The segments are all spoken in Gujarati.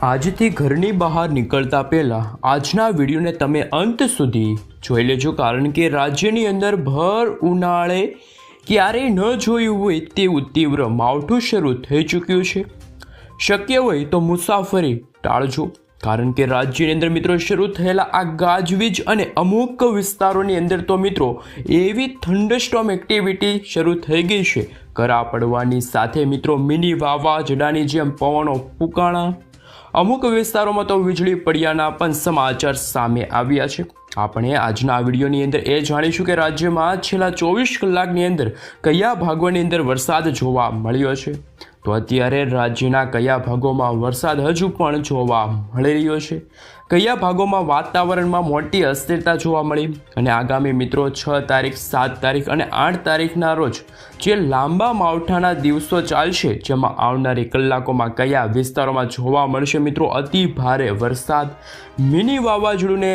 આજથી ઘરની બહાર નીકળતા પહેલાં આજના વિડીયોને તમે અંત સુધી જોઈ લેજો, કારણ કે રાજ્યની અંદર ભર ઉનાળે ક્યારેય ન જોયું હોય તેવું તીવ્ર માવઠું શરૂ થઈ ચૂક્યું છે। શક્ય હોય તો મુસાફરી ટાળજો, કારણ કે રાજ્યની અંદર મિત્રો શરૂ થયેલા આ ગાજવીજ અને અમુક વિસ્તારોની અંદર તો મિત્રો એવી થંડરસ્ટોર્મ એક્ટિવિટી શરૂ થઈ ગઈ છે, કરા પડવાની સાથે મિત્રો મિની વાવાઝોડાની જેમ પવનો ફૂંકાણા। અમુક વિસ્તારોમાં તો વીજળી પડ્યાના પણ સમાચાર સામે આવ્યા છે। આપણે આજના વિડીયોની અંદર એ જાણીશું કે રાજ્યમાં છેલ્લા 24 કલાકની અંદર કયા ભાગોની અંદર વરસાદ જોવા મળ્યો છે। તો અત્યારે રાજ્યના કયા ભાગોમાં વરસાદ હજુ પણ જોવા મળી રહ્યો છે, કયા ભાગોમાં વાતાવરણમાં મોટી અસ્થિરતા જોવા મળી, અને આગામી મિત્રો 6 તારીખ 7 તારીખ અને 8 તારીખના રોજ જે લાંબા માવઠાના દિવસો ચાલશે, જેમાં આવનારી કલાકોમાં કયા વિસ્તારોમાં જોવા મળશે મિત્રો અતિ ભારે વરસાદ, મિની વાવાઝોડુંને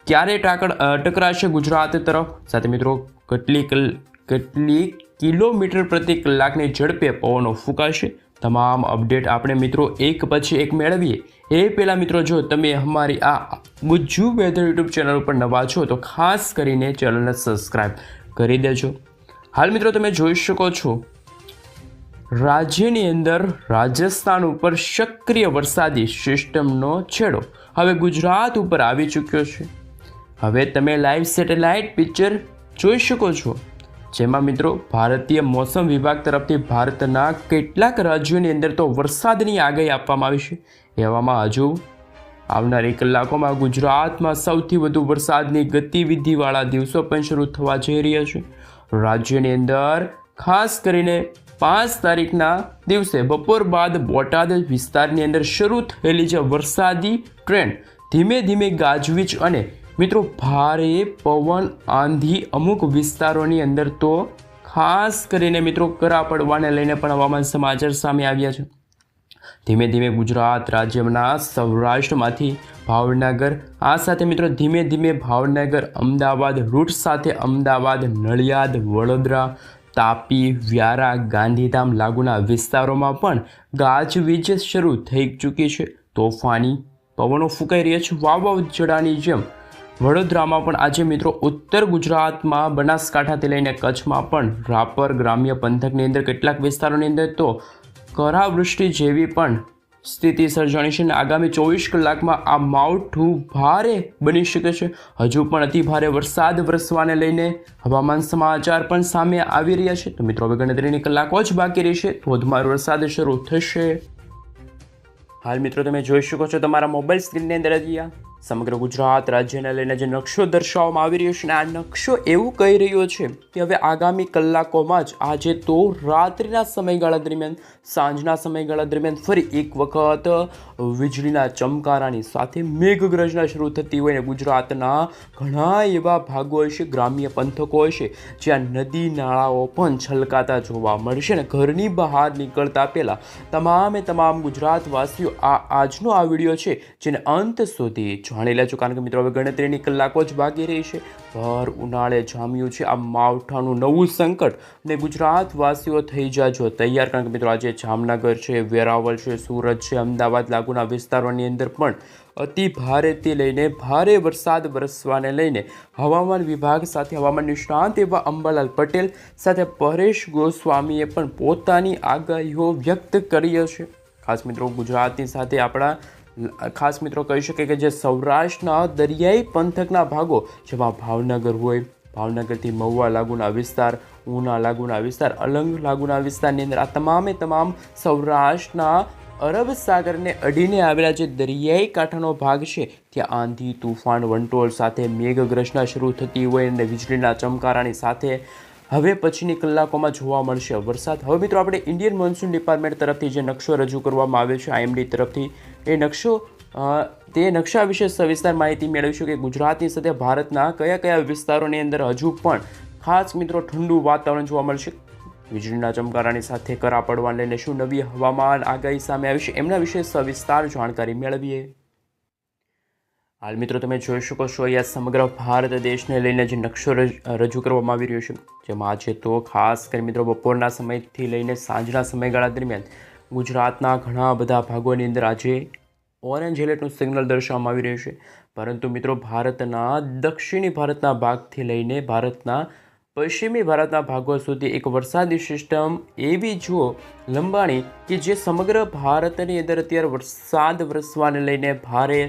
ક્યારે ટકરાશે ગુજરાત તરફ, સાથે મિત્રો કેટલી કિલોમીટર પ્રતિ કલાકની ઝડપે પવનો ફૂંકાશે, તમામ અપડેટ આપણે મિત્રો એક પછી એક મેળવીએ એ પહેલાં મિત્રો જો તમે અમારી આ ગુજ્જુ વેધર યુટ્યુબ ચેનલ ઉપર નવા છો તો ખાસ કરીને ચેનલને સબસ્ક્રાઈબ કરી દેજો। હાલ મિત્રો તમે જોઈ શકો છો રાજ્યની અંદર રાજસ્થાન ઉપર સક્રિય વરસાદી સિસ્ટમનો છેડો હવે ગુજરાત ઉપર આવી ચૂક્યો છે। હવે તમે લાઈવ સેટેલાઇટ પિક્ચર જોઈ શકો છો, જેમાં મિત્રો ભારતીય મોસમ વિભાગ તરફથી ભારતના કેટલાક રાજ્યોની અંદર તો વરસાદની આગાહી આપવામાં આવી છે। એવામાં હજુ આવનારી કલાકોમાં ગુજરાતમાં સૌથી વધુ વરસાદની ગતિવિધિવાળા દિવસો પણ શરૂ થવા જઈ રહ્યા છે। રાજ્યની અંદર ખાસ કરીને 5 તારીખના દિવસે બપોર બાદ બોટાદ વિસ્તારની અંદર શરૂ થયેલી જે વરસાદી ટ્રેન્ડ ધીમે ધીમે ગાજવીજ અને મિત્રો ભારે પવન આંધી અમુક વિસ્તારોની અંદર તો ખાસ કરીને મિત્રો કરા પડવાને લઈને પણ હવામાન સમાચાર સામે આવ્યા છે। ધીમે ધીમે ગુજરાત રાજ્યના સૌરાષ્ટ્રમાંથી ભાવનગર, આ સાથે મિત્રો ધીમે ધીમે ભાવનગર અમદાવાદ રૂટ સાથે અમદાવાદ, નડિયાદ, વડોદરા, તાપી, વ્યારા, ગાંધીધામ લાગુના વિસ્તારોમાં પણ ગાજવીજ શરૂ થઈ ચૂકી છે। તોફાની પવનો ફૂંકાઈ રહ્યા છે વાવાઝોડાની જેમ। વડોદરામાં પણ આજે મિત્રો ઉત્તર ગુજરાતમાં બનાસકાંઠાથી લઈને કચ્છમાં પણ રાપર ગ્રામ્ય પંથકની અંદર કેટલાક વિસ્તારોની અંદર તો કરાવૃષ્ટિ જેવી પણ સ્થિતિ સર્જાણી છે, અને આગામી 24 કલાકમાં આ માવઠું ભારે બની શકે છે। હજુ પણ અતિ ભારે વરસાદ વરસવાને લઈને હવામાન સમાચાર પણ સામે આવી રહ્યા છે। તો મિત્રો હવે ગણતરીની કલાકો જ બાકી રહેશે, ધોધમાર વરસાદ શરૂ થશે। હાલ મિત્રો તમે જોઈ શકો છો તમારા મોબાઈલ સ્ક્રીનની અંદર સમગ્ર ગુજરાત રાજ્યને લઈને જે નકશો દર્શાવવામાં આવી રહ્યો છે, અને આ નકશો એવું કહી રહ્યો છે કે હવે આગામી કલાકોમાં જ આજે તો રાત્રિના સમયગાળા દરમિયાન, સાંજના સમયગાળા દરમિયાન ફરી એક વખત વીજળીના ચમકારાની સાથે મેઘગર્જના શરૂ થતી હોય, ને ગુજરાતના ઘણા એવા ભાગો હશે, ગ્રામ્ય પંથકો હશે, જ્યાં નદી નાળાઓ પણ છલકાતા જોવા મળશે, ને ઘરની બહાર નીકળતા પહેલાં તમામ ગુજરાતવાસીઓ આજનો આ વિડીયો છે જેને અંત સુધી જાણી લેજો, કારણ કે મિત્રો હવે ગણતરીની કલાકો જ બાકી રહી છે। ભર ઉનાળે જામ્યું છે આ માવઠાનું નવું સંકટ, અને ગુજરાતવાસીઓ થઈ જાજો તૈયાર, કારણ કે મિત્રો આજે જામનગર છે, વેરાવળ છે, સુરત છે, અમદાવાદ લાગુના વિસ્તારોની અંદર પણ અતિ ભારેથી લઈને ભારે વરસાદ વરસવાને લઈને હવામાન વિભાગ સાથે હવામાન નિષ્ણાંત એવા અંબાલાલ પટેલ સાથે પરેશ ગોસ્વામીએ પણ પોતાની આગાહીઓ વ્યક્ત કરી છે। ખાસ મિત્રો ગુજરાતની સાથે આપણા ખાસ મિત્રો કહી શકે કે જે સૌરાષ્ટ્રના દરિયાઈ પંથકના ભાગો, જેમાં ભાવનગર હોય, ભાવનગરથી મહુવા લાગુના વિસ્તાર, ઉના લાગુના વિસ્તાર, અલંગ લાગુના વિસ્તારની અંદર આ તમામ સૌરાષ્ટ્રના અરબ સાગરને અડીને આવેલા જે દરિયાઈ કાંઠાનો ભાગ છે, ત્યાં આંધી તુફાન વંટોળ સાથે મેઘગર્જના શરૂ થતી હોય, અને વીજળીના ચમકારાની સાથે હવે પછીની કલાકોમાં જોવા મળશે વરસાદ। હવે મિત્રો આપણે ઇન્ડિયન મોન્સૂન ડિપાર્ટમેન્ટ તરફથી જે નકશો રજૂ કરવામાં આવ્યો છે IMD તરફથી, એ નકશા વિશે સવિસ્તાર માહિતી મેળવીશું કે ગુજરાતની સાથે ભારતના કયા વિસ્તારોની અંદર હજુ પણ ખાસ મિત્રો ઠંડુ વાતાવરણ જોવા મળશે, વીજળીના ચમકારાની સાથે કરા પડવાને લઈને શું નવી હવામાન આગાહી સામે આવી છે, એમના વિશે સવિસ્તાર જાણકારી મેળવીએ। હાલ મિત્રો તમે જોઈ શકો છો અહીંયા સમગ્ર ભારત દેશને લઈને જે નકશો રજૂ કરવામાં આવી રહ્યો છે, જેમાં આજે તો ખાસ કરી મિત્રો બપોરના સમયથી લઈને સાંજના સમયગાળા દરમિયાન ગુજરાતના ઘણા બધા ભાગોની અંદર આજે ઓરેન્જ એલર્ટનું સિગ્નલ દર્શાવવામાં આવી રહ્યું છે. પરંતુ મિત્રો ભારતના દક્ષિણી ભારતના ભાગથી લઈને ભારતના પશ્ચિમી ભારતના ભાગો સુધી એક વરસાદી સિસ્ટમ એવી જુઓ લંબાણી કે જે સમગ્ર ભારતની અંદર અત્યારે વરસાદ વરસવાને લઈને ભારે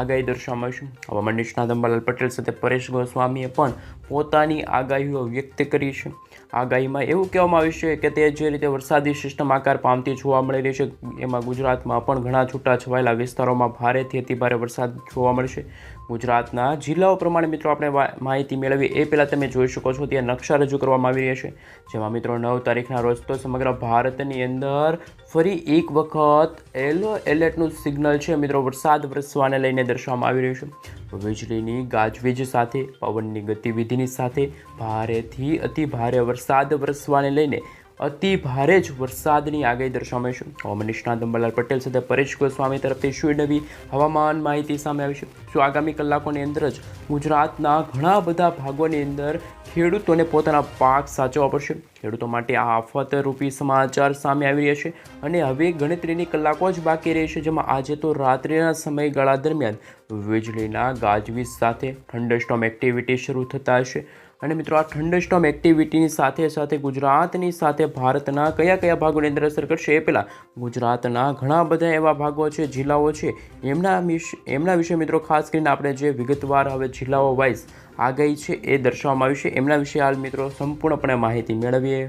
આગાહી દર્શાવવામાં આવી છે. હવામાન નિષ્ણાત અંબાલાલ પટેલ સાથે પરેશ ગોસ્વામીએ પણ પોતાની આગાહીઓ વ્યક્ત કરી છે. આગાહીમાં એવું કહેવામાં આવ્યું છે કે તે જે રીતે વરસાદી સિસ્ટમ આકાર પામતી જોવા મળી રહી છે, એમાં ગુજરાતમાં પણ ઘણા છૂટાછવાયેલા વિસ્તારોમાં ભારેથી અતિભારે વરસાદ જોવા મળશે. ગુજરાતના જિલ્લાઓ પ્રમાણે મિત્રો આપણે માહિતી મેળવી એ પહેલાં તમે જોઈ શકો છો ત્યાં નકશા રજૂ કરવામાં આવી રહ્યા છે, જેમાં મિત્રો 9 તારીખના રોજ તો સમગ્ર ભારતની અંદર ફરી એક વખત યલો એલર્ટનું સિગ્નલ છે મિત્રો વરસાદ વરસવાને લઈને દર્શાવવામાં આવી રહ્યું છે. વીજળીની ગાજવીજ સાથે પવનની ગતિવિધિની સાથે ભારેથી અતિ ભારે વરસાદ વરસવાને લઈને અતિ ભારે જ વરસાદની આગાહી દર્શાવાઈ છે. હવામાન નિષ્ણાત અંબાલાલ પટેલ સાથે પરેશ ગોસ્વામી તરફથી શું નવી હવામાન માહિતી સામે આવી છે? શું આગામી કલાકોની અંદર જ ગુજરાતના ઘણા બધા ભાગોની અંદર ખેડૂતોને પોતાના પાક સાચવવા પડશે? ખેડૂતો માટે આ આફતરૂપી સમાચાર સામે આવી રહ્યા છે અને હવે ગણતરીની કલાકો જ બાકી રહી છે, જેમાં આજે તો રાત્રિના સમયગાળા દરમિયાન વીજળીના ગાજવીજ સાથે થંડરસ્ટોર્મ એક્ટિવિટી શરૂ થતા હશે. અને મિત્રો આ થંડરસ્ટોર્મ એક્ટિવિટીની સાથે સાથે ગુજરાતની સાથે ભારતના કયા કયા ભાગોની અંદર અસર કરશે એ પહેલાં ગુજરાતના ઘણા બધા એવા ભાગો છે, જિલ્લાઓ છે, એમના વિશે મિત્રો ખાસ કરીને આપણે જે વિગતવાર હવે જિલ્લાઓ વાઇઝ આગાહી છે એ દર્શાવવામાં આવી છે એમના વિશે હાલ મિત્રો સંપૂર્ણપણે માહિતી મેળવીએ.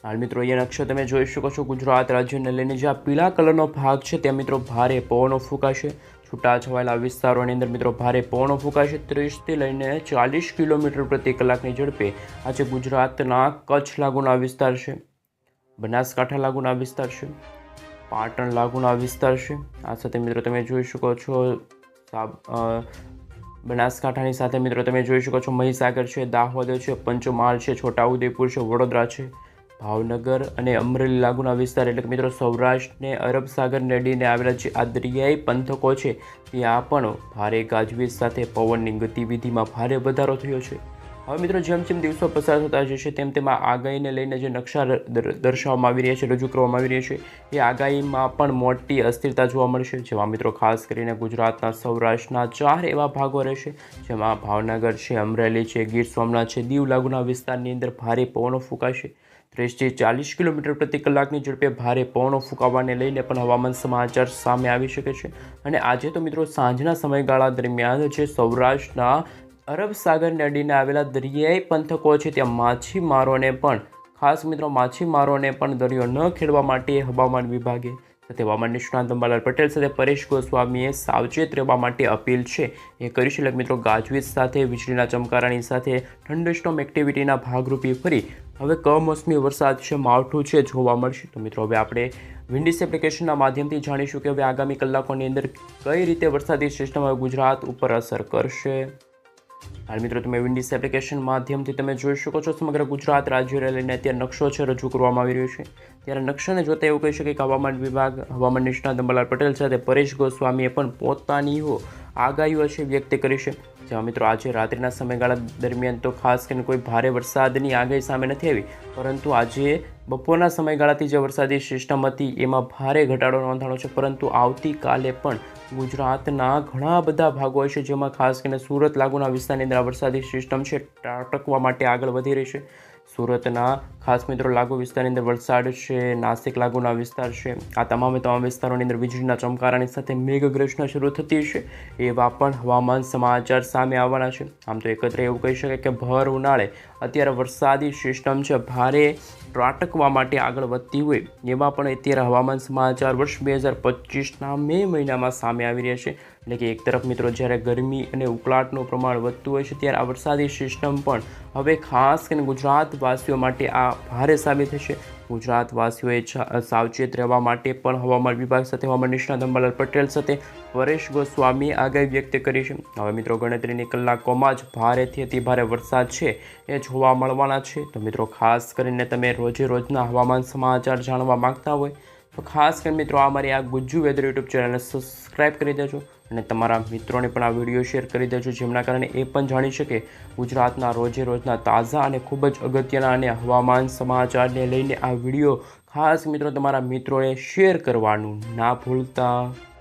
હાલ મિત્રો અહીંયા નકશો તમે જોઈ શકો છો. ગુજરાત રાજ્યને લઈને જે આ પીળા કલરનો ભાગ છે ત્યાં મિત્રો ભારે પવનો ફૂંકાશે. છૂટાછવાયેલા વિસ્તારોની અંદર મિત્રો ભારે પવનો ફૂંકાશે. 30થી લઈને 40 કિલોમીટર પ્રતિ કલાકની ઝડપે આજે ગુજરાતના કચ્છ લાગુના વિસ્તાર છે, બનાસકાંઠા લાગુના વિસ્તાર છે, પાટણ લાગુના વિસ્તાર છે. આ સાથે મિત્રો તમે જોઈ શકો છો બનાસકાંઠાની સાથે મિત્રો તમે જોઈ શકો છો મહીસાગર છે, દાહોદ છે, પંચમહાલ છે, છોટાઉદેપુર છે, વડોદરા છે, ભાવનગર અને અમરેલી લાગુના વિસ્તાર એટલે કે મિત્રો સૌરાષ્ટ્રને અરબ સાગરને અડીને આવેલા જે આ દરિયાઈ પંથકો છે ત્યાં પણ ભારે ગાજવીજ સાથે પવનની ગતિવિધિમાં ભારે વધારો થયો છે. હવે મિત્રો જેમ જેમ દિવસો પસાર થતા જશે તેમ તેમ આ આગાહીને લઈને જે નકશા દર્શાવવામાં આવી રહ્યા છે, રજૂ કરવામાં આવી રહ્યા છે, એ આગાહીમાં પણ મોટી અસ્થિરતા જોવા મળશે. જેમાં મિત્રો ખાસ કરીને ગુજરાતના સૌરાષ્ટ્રના 4 એવા ભાગો રહેશે, જેમાં ભાવનગર છે, અમરેલી છે, ગીર સોમનાથ છે, દીવ લાગુના વિસ્તારની અંદર ભારે પવનો ફૂંકાશે. 30થી 40 કિલોમીટર પ્રતિ કલાકની ઝડપે ભારે પવનો ફૂંકાવાને લઈને પણ હવામાન સમાચાર સામે આવી શકે છે. અને આજે તો મિત્રો સાંજના સમયગાળા દરમિયાન જે સૌરાષ્ટ્રના અરબ સાગરને અડીને આવેલા દરિયાઈ પંથકો છે ત્યાં માછીમારોને પણ દરિયો ન ખેડવા માટે હવામાન વિભાગે સાથે હવામાન નિષ્ણાત અંબાલાલ પટેલ સાથે પરેશ ગોસ્વામીએ સાવચેત રહેવા માટે અપીલ છે એ કરી છે. મિત્રો ગાજવીજ સાથે વીજળીના ચમકારાની સાથે થંડરસ્ટોર્મ એક્ટિવિટીના ભાગરૂપે ફરી હવે કમોસમી વરસાદ છે માવઠું છે જોવા મળશે. તો મિત્રો હવે આપણે વિન્ડીસ એપ્લિકેશનના માધ્યમથી જાણીશું કે હવે આગામી કલાકોની અંદર કઈ રીતે વરસાદી સિસ્ટમ હવે ગુજરાત ઉપર અસર કરશે. હાલ મિત્રો તમે વિન્ડીસ એપ્લિકેશન માધ્યમથી તમે જોઈ શકો છો સમગ્ર ગુજરાત રાજ્યને લઈને અત્યારે નકશો છે રજૂ કરવામાં આવી રહ્યો છે. ત્યારે નકશાને જોતા એવું કહી શકાય કે હવામાન વિભાગ હવામાન નિષ્ણાત અંબાલાલ પટેલ સાથે પરેશ ગોસ્વામીએ પણ પોતાની આગાહીઓ છે વ્યક્ત કરી છે. જેમાં મિત્રો આજે રાત્રિના સમયગાળા દરમિયાન તો ખાસ કરીને કોઈ ભારે વરસાદની આગાહી સામે નથી આવી, પરંતુ આજે બપોરના સમયગાળાથી જે વરસાદી સિસ્ટમ હતી એમાં ભારે ઘટાડો નોંધાણો છે. પરંતુ આવતીકાલે પણ ગુજરાતના ઘણા બધા ભાગો છે, જેમાં ખાસ કરીને સુરત લાગુના વિસ્તારની અંદર આ વરસાદી સિસ્ટમ છે ટકવા માટે આગળ વધી રહી છે. સુરતના ખાસ મિત્રો લાગુ વિસ્તારની અંદર વલસાડ છે, નાસિક લાગુના વિસ્તાર છે, આ તમામ વિસ્તારોની અંદર વીજળીના ચમકારાની સાથે મેઘગર્જના શરૂ થતી છે એવા પણ હવામાન સમાચાર સામે આવવાના છે. આમ તો એકત્ર એવું કહી શકાય કે ભર ઉનાળે અત્યારે વરસાદી સિસ્ટમ છે ભારે ત્રાટકવા માટે આગળ વધતી હોય એવા પણ અત્યારે હવામાન સમાચાર વર્ષ 2025ના મે મહિનામાં સામે આવી રહ્યા છે. એટલે કે એક તરફ મિત્રો જ્યારે ગરમી અને ઉકળાટનું પ્રમાણ વધતું હોય છે ત્યારે આ વરસાદી સિસ્ટમ પણ હવે ખાસ કરીને ગુજરાતવાસીઓ માટે આ ભારે સાબિત થશે. ગુજરાતવાસીઓએ સાવચેત રહેવા માટે પણ હવામાન વિભાગ સાથે હવામાન નિષ્ણાત અંબાલાલ પટેલ સાથે પરેશ ગોસ્વામીએ આગાહી વ્યક્ત કરી છે. હવે મિત્રો ગણતરીની કલાકોમાં જ ભારેથી અતિ ભારે વરસાદ છે એ જોવા મળવાના છે. તો મિત્રો ખાસ કરીને તમે રોજે રોજના હવામાન સમાચાર જાણવા માગતા હોય તો ખાસ કરીને મિત્રો અમારી આ ગુજ્જુ વેધર યુટ્યુબ ચેનલને સબસ્ક્રાઈબ કરી દેજો અને તમારા મિત્રોને પણ આ વિડીયો શેર કરી દેજો, જેમના કારણે એ પણ જાણી શકે ગુજરાતના રોજે રોજના તાજા અને ખૂબ જ અગત્યના અને હવામાન સમાચારને લઈને આ વિડીયો ખાસ મિત્રો તમારા મિત્રોને શેર કરવાનું ના ભૂલતા.